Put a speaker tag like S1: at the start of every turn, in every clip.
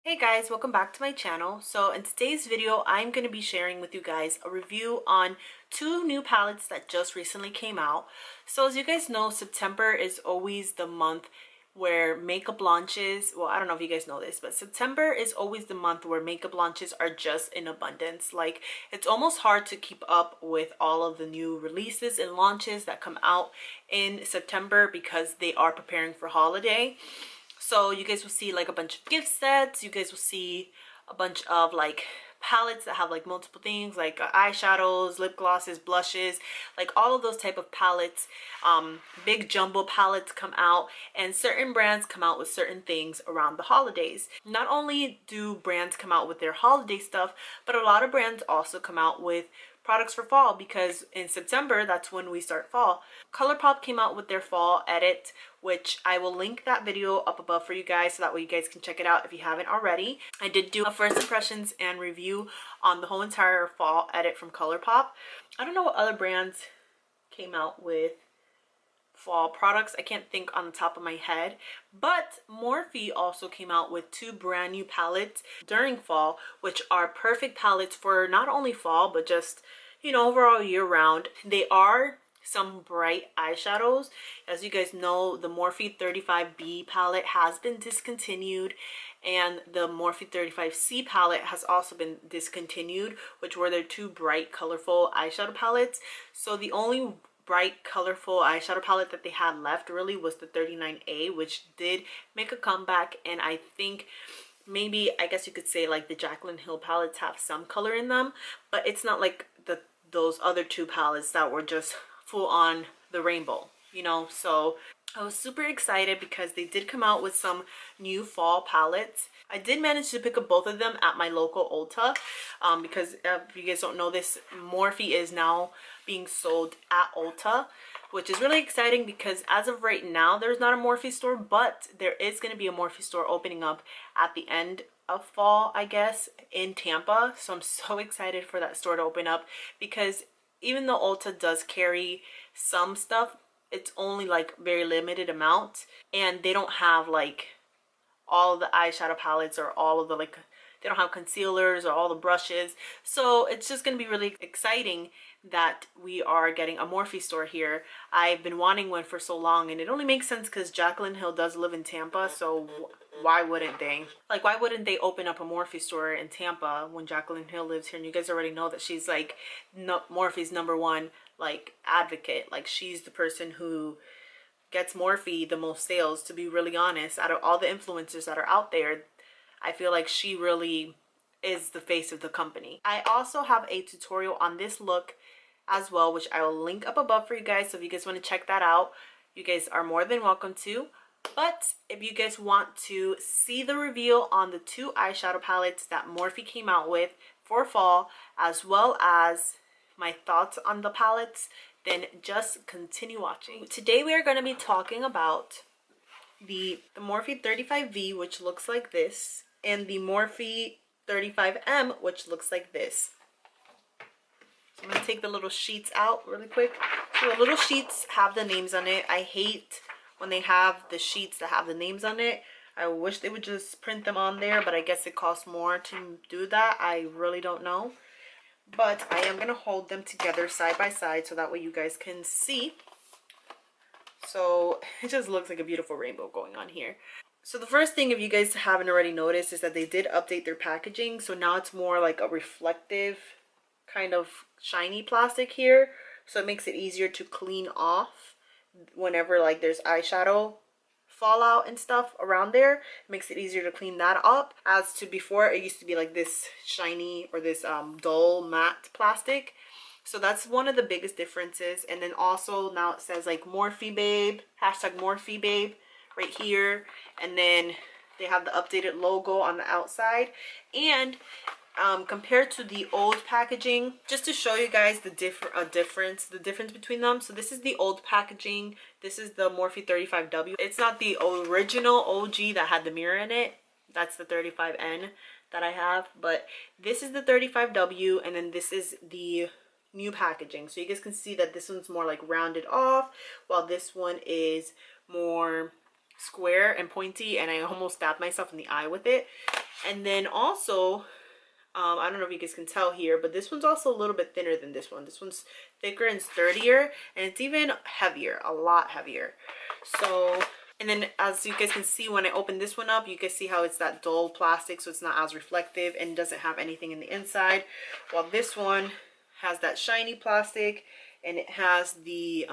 S1: Hey guys, welcome back to my channel. So in today's video, I'm going to be sharing with you guys a review on two new palettes that just recently came out. So as you guys know, September is always the month where makeup launches, well, I don't know if you guys know this, but September is always the month where makeup launches are just in abundance. Like, it's almost hard to keep up with all of the new releases and launches that come out in September because they are preparing for holiday. So you guys will see like a bunch of gift sets. You guys will see a bunch of like palettes that have like multiple things like eyeshadows, lip glosses, blushes, like all of those type of palettes. Big jumbo palettes come out, and certain brands come out with certain things around the holidays. Not only do brands come out with their holiday stuff, but a lot of brands also come out with products for fall, because in September, that's when we start fall. ColourPop came out with their fall edit, which I will link that video up above for you guys so that way you guys can check it out if you haven't already. I did do a first impressions and review on the whole entire fall edit from ColourPop. I don't know what other brands came out with fall products. I can't think on the top of my head, but Morphe also came out with two brand new palettes during fall, which are perfect palettes for not only fall but just, you know, overall year round. They are some bright eyeshadows. As you guys know, the Morphe 35V palette has been discontinued, and the Morphe 35C palette has also been discontinued, which were their two bright colorful eyeshadow palettes. So the only bright colorful eyeshadow palette that they had left really was the 39A, which did make a comeback. And I think maybe, I guess you could say, like the Jaclyn Hill palettes have some color in them, but it's not like those other two palettes that were just full on the rainbow, you know. So I was super excited because they did come out with some new fall palettes. I did manage to pick up both of them at my local Ulta, because if you guys don't know this, Morphe is now being sold at Ulta, which is really exciting because as of right now, there's not a Morphe store, but there is going to be a Morphe store opening up at the end of fall, I guess, in Tampa. So I'm so excited for that store to open up, because even though Ulta does carry some stuff, it's only like very limited amount, and they don't have like all of the eyeshadow palettes or all of the, like, they don't have concealers or all the brushes. So it's just going to be really exciting that we are getting a Morphe store here. I've been wanting one for so long, and it only makes sense because Jaclyn Hill does live in Tampa, so why wouldn't they? Like, why wouldn't they open up a Morphe store in Tampa when Jaclyn Hill lives here? And you guys already know that she's like Morphe's #1 like advocate. Like, she's the person who gets Morphe the most sales, to be really honest. Out of all the influencers that are out there, I feel like she really is the face of the company. I also have a tutorial on this look as well, which I will link up above for you guys. So if you guys want to check that out, you guys are more than welcome to. But if you guys want to see the reveal on the two eyeshadow palettes that Morphe came out with for fall, as well as my thoughts on the palettes, then just continue watching. Today we are going to be talking about the Morphe 35V, which looks like this, and the Morphe 35M, which looks like this. So I'm going to take the little sheets out really quick. So the little sheets have the names on it. I hate when they have the sheets that have the names on it. I wish they would just print them on there, but I guess it costs more to do that. I really don't know. But I am going to hold them together side by side so that way you guys can see. So it just looks like a beautiful rainbow going on here. So the first thing, if you guys haven't already noticed, is that they did update their packaging. So now it's more like a reflective kind of shiny plastic here. So it makes it easier to clean off whenever like there's eyeshadow fallout and stuff around there. It makes it easier to clean that up, as to before it used to be like this shiny or this dull matte plastic. So that's one of the biggest differences. And then also now it says like Morphe Babe, #Morphe Babe right here, and then they have the updated logo on the outside. And compared to the old packaging, just to show you guys the difference between them. So this is the old packaging. This is the Morphe 35W. It's not the original OG that had the mirror in it. That's the 35N that I have, but this is the 35W, and then this is the new packaging. So you guys can see that this one's more like rounded off, while this one is more square and pointy, and I almost stabbed myself in the eye with it. And then also, I don't know if you guys can tell here, but this one's also a little bit thinner than this one. This one's thicker and sturdier, and it's even heavier, a lot heavier. So, and then as you guys can see, when I open this one up, you can see how it's that dull plastic, so it's not as reflective and doesn't have anything in the inside. While this one has that shiny plastic, and it has the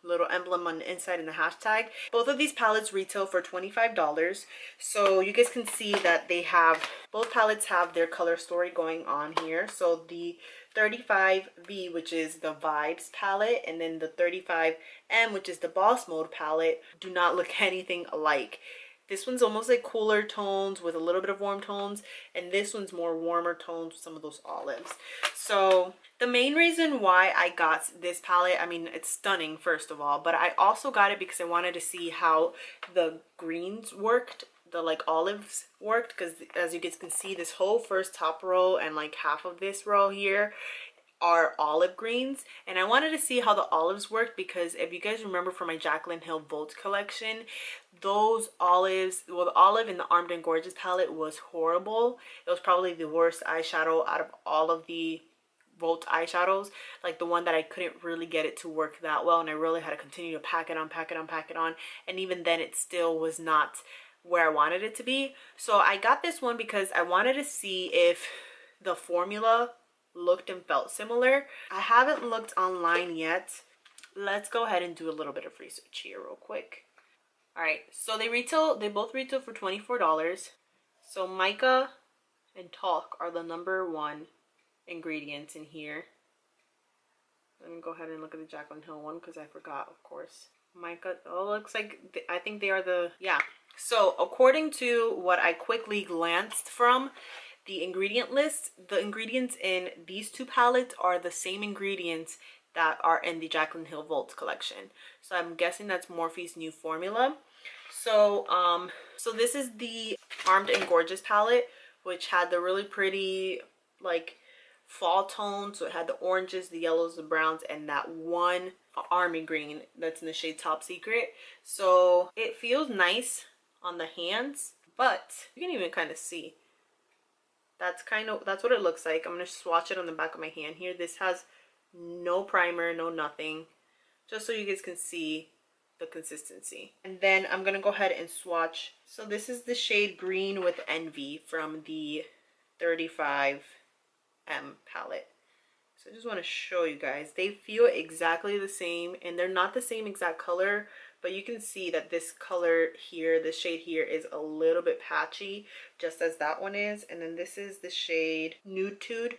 S1: little emblem on the inside and the hashtag. Both of these palettes retail for $25. So you guys can see that they have, both palettes have their color story going on here. So the 35V, which is the Vibes palette, and then the 35M, which is the Boss Mode palette, do not look anything alike. This one's almost like cooler tones with a little bit of warm tones, and this one's more warmer tones with some of those olives. So the main reason why I got this palette, I mean, it's stunning first of all, but I also got it because I wanted to see how the greens worked, the like olives worked, because as you guys can see, this whole first top row and like half of this row here are olive greens, and I wanted to see how the olives worked, because if you guys remember from my Jaclyn Hill Volt collection, those olives, well, the olive in the Armed and Gorgeous palette was horrible. It was probably the worst eyeshadow out of all of the Volt eyeshadows, like the one that I couldn't really get it to work that well, and I really had to continue to pack it on, and even then it still was not where I wanted it to be. So I got this one because I wanted to see if the formula looked and felt similar. I haven't looked online yet. Let's go ahead and do a little bit of research here real quick. All right, so they both retail for $24. So mica and talc are the #1 ingredients in here. Let me go ahead and look at the Jaclyn Hill one because I forgot, of course. Mica, oh, looks like I think they are the, yeah. So according to what I quickly glanced from the ingredient list, the ingredients in these two palettes are the same ingredients that are in the Jaclyn Hill Volt collection. So I'm guessing that's Morphe's new formula. So so this is the Armed and Gorgeous palette, which had the really pretty like fall tone. So it had the oranges, the yellows, the browns, and that one army green that's in the shade Top Secret. So it feels nice on the hands, but you can even kind of see that's what it looks like. I'm gonna swatch it on the back of my hand here. This has no primer, no nothing, just so you guys can see the consistency. And then I'm gonna go ahead and swatch. So this is the shade Green with Envy from the 35M palette. So I just want to show you guys, they feel exactly the same, and they're not the same exact color, but you can see that this color here, the shade here, is a little bit patchy, just as that one is. And then this is the shade Nude,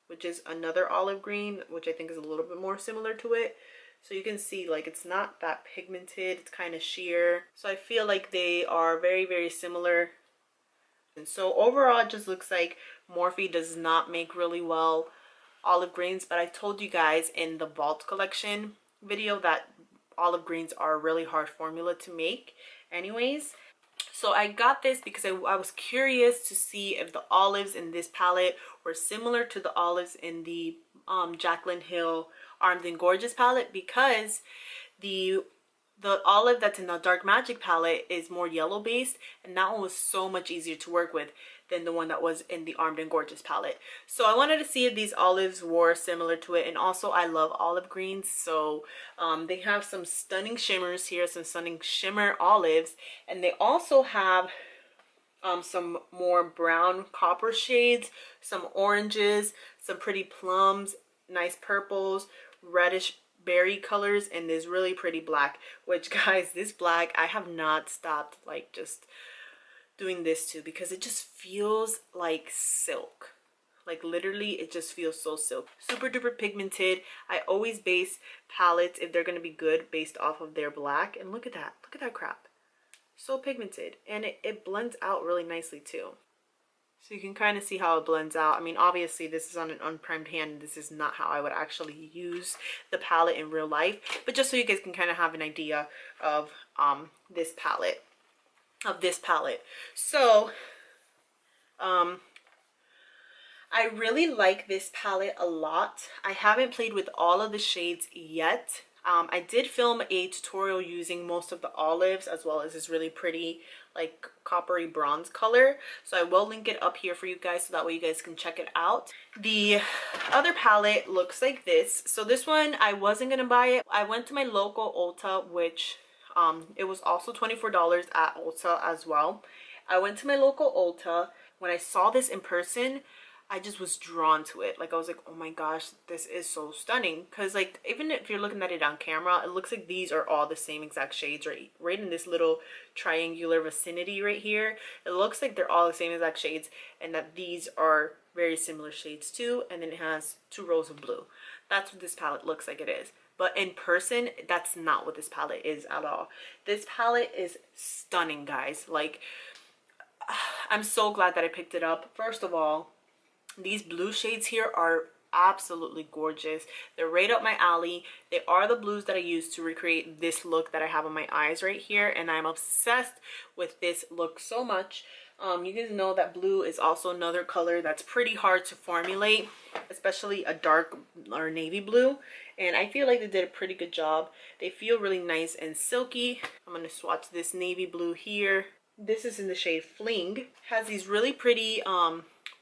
S1: which is another olive green, which I think is a little bit more similar to it. So you can see like it's not that pigmented, it's kind of sheer. So I feel like they are very, very similar. And so overall it just looks like Morphe does not make really well olive greens, but I told you guys in the Vault collection video that olive greens are a really hard formula to make anyways. So I got this because I was curious to see if the olives in this palette were similar to the olives in the Jaclyn Hill Armed and Gorgeous palette, because the olive that's in the Dark Magic palette is more yellow based, and that one was so much easier to work with than the one that was in the Armed and Gorgeous palette. So I wanted to see if these olives were similar to it, and also I love olive greens, so they have some stunning shimmers here, some stunning shimmer olives, and they also have some more brown copper shades, some oranges, some pretty plums, nice purples, reddish berry colors, and this really pretty black, which guys, this black I have not stopped like just doing this too, because it just feels like silk. Like literally it just feels so silk. Super duper pigmented. I always base palettes, if they're gonna be good, based off of their black. And look at that crap, so pigmented, and it blends out really nicely too. So you can kind of see how it blends out. I mean, obviously this is on an unprimed hand. This is not how I would actually use the palette in real life, but just so you guys can kind of have an idea of this palette. So I really like this palette a lot. I haven't played with all of the shades yet. I did film a tutorial using most of the olives, as well as this really pretty like coppery bronze color. So I will link it up here for you guys so that way you guys can check it out. The other palette looks like this. So this one I wasn't gonna buy it. I went to my local Ulta, which it was also $24 at Ulta as well. I went to my local Ulta. When I saw this in person, I just was drawn to it. Like I was like, oh my gosh, this is so stunning. Because like even if you're looking at it on camera, it looks like these are all the same exact shades right in this little triangular vicinity right here. It looks like they're all the same exact shades, and that these are very similar shades too. And then it has 2 rows of blue. That's what this palette looks like it is. But in person, that's not what this palette is at all. This palette is stunning, guys. Like, I'm so glad that I picked it up. First of all, these blue shades here are absolutely gorgeous. They're right up my alley. They are the blues that I use to recreate this look that I have on my eyes right here, and I'm obsessed with this look so much. You guys know that blue is also another color that's pretty hard to formulate, especially a dark or navy blue, and I feel like they did a pretty good job. They feel really nice and silky. I'm going to swatch this navy blue here. This is in the shade Fling. Has these really pretty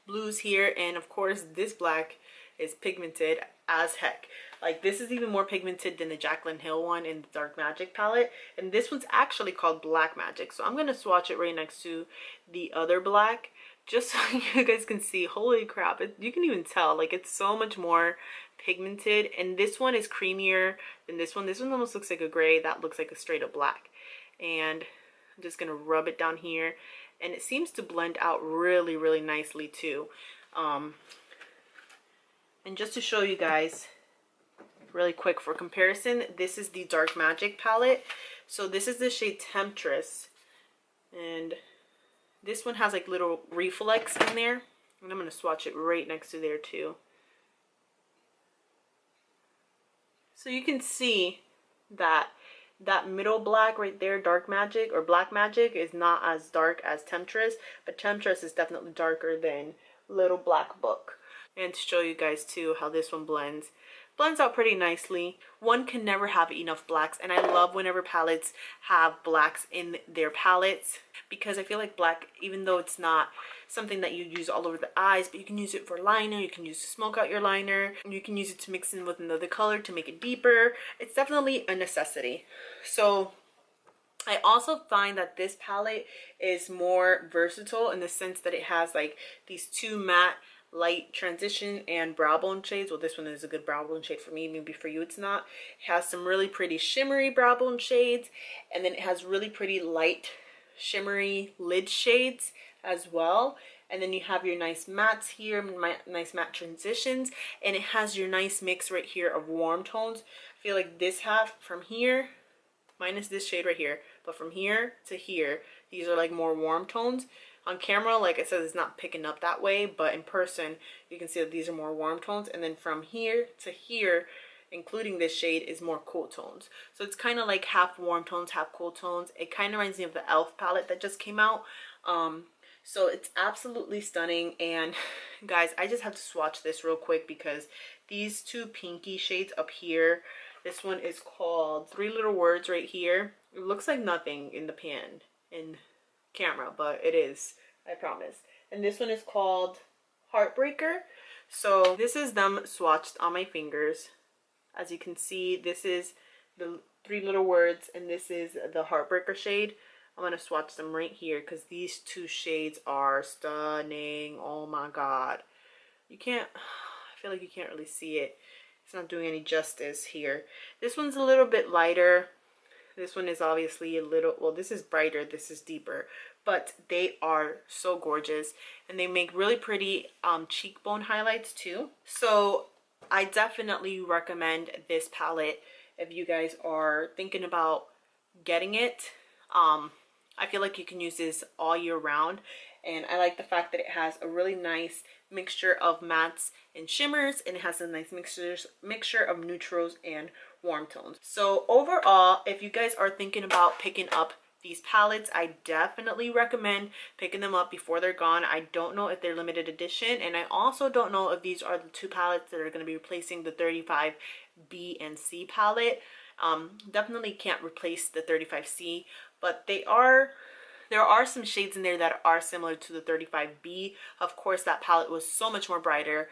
S1: blues here, and of course this black is pigmented as heck. Like this is even more pigmented than the Jaclyn Hill one in the Dark Magic palette, and this one's actually called Black Magic. So I'm gonna swatch it right next to the other black just so you guys can see. Holy crap, you can even tell like it's so much more pigmented, and this one is creamier than this one. This one almost looks like a gray, that looks like a straight up black. And I'm just gonna rub it down here, and it seems to blend out really, really nicely too. And just to show you guys really quick for comparison, this is the Dark Magic palette. So this is the shade Temptress, and this one has like little reflex in there, and I'm going to swatch it right next to there too. So you can see that that middle black right there, Dark Magic or Black Magic, is not as dark as Temptress, but Temptress is definitely darker than Little Black Book. And to show you guys too how this one blends out pretty nicely. One can never have enough blacks, and I love whenever palettes have blacks in their palettes, because I feel like black, even though it's not something that you use all over the eyes, but you can use it for liner, you can use it to smoke out your liner, and you can use it to mix in with another color to make it deeper. It's definitely a necessity. So I also find that this palette is more versatile in the sense that it has like these 2 matte light transition and brow bone shades. Well, this one is a good brow bone shade for me, maybe for you it's not. It has some really pretty shimmery brow bone shades, and then it has really pretty light shimmery lid shades as well. And then you have your nice mattes here, nice matte transitions, and it has your nice mix right here of warm tones. I feel like this half from here, minus this shade right here, but from here to here, these are like more warm tones. On camera, like I said, it's not picking up that way, but in person, you can see that these are more warm tones. And then from here to here, including this shade, is more cool tones. So it's kind of like half warm tones, half cool tones. It kind of reminds me of the e.l.f. palette that just came out. So it's absolutely stunning. And guys, I just have to swatch this real quick because these 2 pinky shades up here, this one is called 3 Little Words right here. It looks like nothing in the pan in camera, but it is, I promise. And this one is called Heartbreaker. So this is them swatched on my fingers. As you can see, this is the 3 Little Words, and this is the Heartbreaker shade. I'm gonna swatch them right here because these 2 shades are stunning. Oh my god, you can't, I feel like you can't really see it. It's not doing any justice here. This one's a little bit lighter. This one is obviously a little, well, this is brighter, this is deeper, but they are so gorgeous, and they make really pretty cheekbone highlights too. So I definitely recommend this palette if you guys are thinking about getting it. I feel like you can use this all year round, and I like the fact that it has a really nice mixture of mattes and shimmers, and it has a nice mixture of neutrals and warm tones. So overall, if you guys are thinking about picking up these palettes, I definitely recommend picking them up before they're gone. I don't know if they're limited edition, and I also don't know if these are the 2 palettes that are going to be replacing the 35B and C palette. Definitely can't replace the 35C, but they're There are some shades in there that are similar to the 35B. Of course, that palette was so much more brighter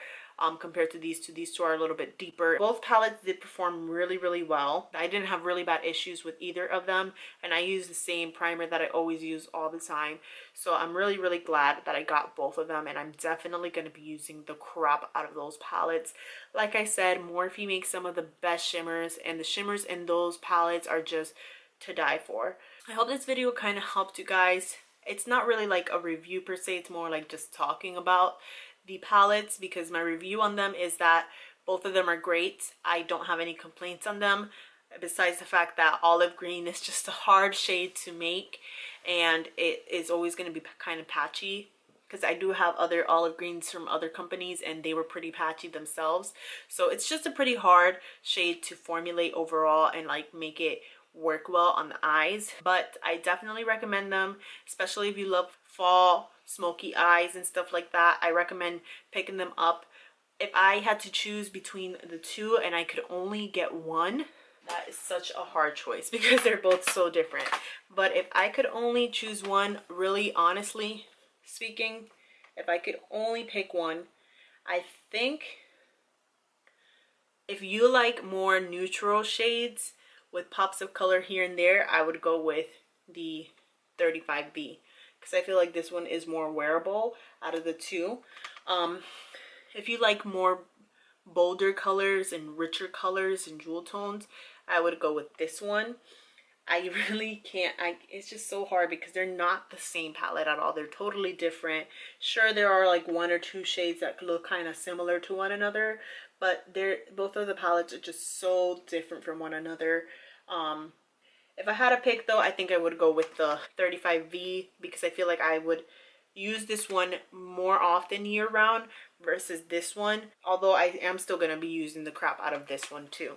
S1: compared to these two. These two are a little bit deeper. Both palettes did perform really, really well. I didn't have really bad issues with either of them, and I use the same primer that I always use all the time. So I'm really, really glad that I got both of them, and I'm definitely going to be using the crap out of those palettes. Like I said, Morphe makes some of the best shimmers, and the shimmers in those palettes are just to die for. I hope this video kind of helped you guys. It's not really like a review per se, it's more like just talking about the palettes, because my review on them is that both of them are great. I don't have any complaints on them, besides the fact that olive green is just a hard shade to make, and it is always going to be kind of patchy, because I do have other olive greens from other companies and they were pretty patchy themselves. So it's just a pretty hard shade to formulate overall and like make it work well on the eyes. But I definitely recommend them, especially if you love fall smoky eyes and stuff like that. I recommend picking them up. If I had to choose between the two and I could only get one, that is such a hard choice because they're both so different. But if I could only choose one, really honestly speaking, if I could only pick one, I think if you like more neutral shades with pops of color here and there, I would go with the 35B, because I feel like this one is more wearable out of the two. If you like more bolder colors and richer colors and jewel tones, I would go with this one. I really can't, it's just so hard because they're not the same palette at all. They're totally different. Sure, there are like one or two shades that look kind of similar to one another, but both of the palettes are just so different from one another. If I had to pick though, I think I would go with the 35V, because I feel like I would use this one more often year round versus this one, although I am still going to be using the crap out of this one too,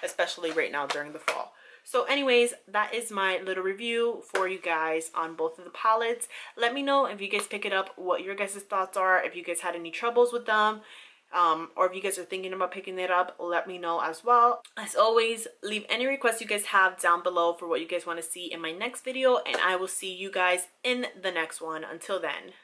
S1: especially right now during the fall. So anyways, that is my little review for you guys on both of the palettes. Let me know if you guys pick it up, what your guys' thoughts are, if you guys had any troubles with them, or if you guys are thinking about picking it up, let me know as well. As always, leave any requests you guys have down below for what you guys want to see in my next video, and I will see you guys in the next one. Until then.